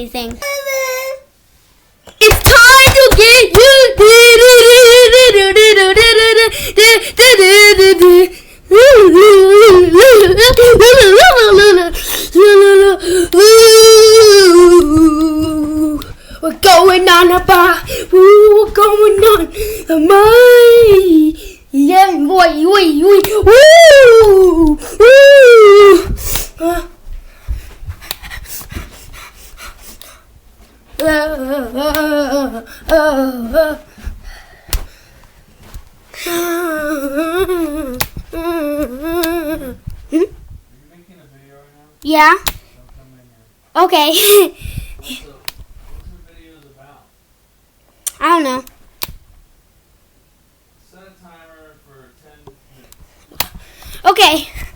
anything. It's time to get you. We're going on a bar. We're going on a my. Yeah, boy, woo. Yeah. Okay. What's the videos about? I don't know. Set a timer for 10 minutes. Okay.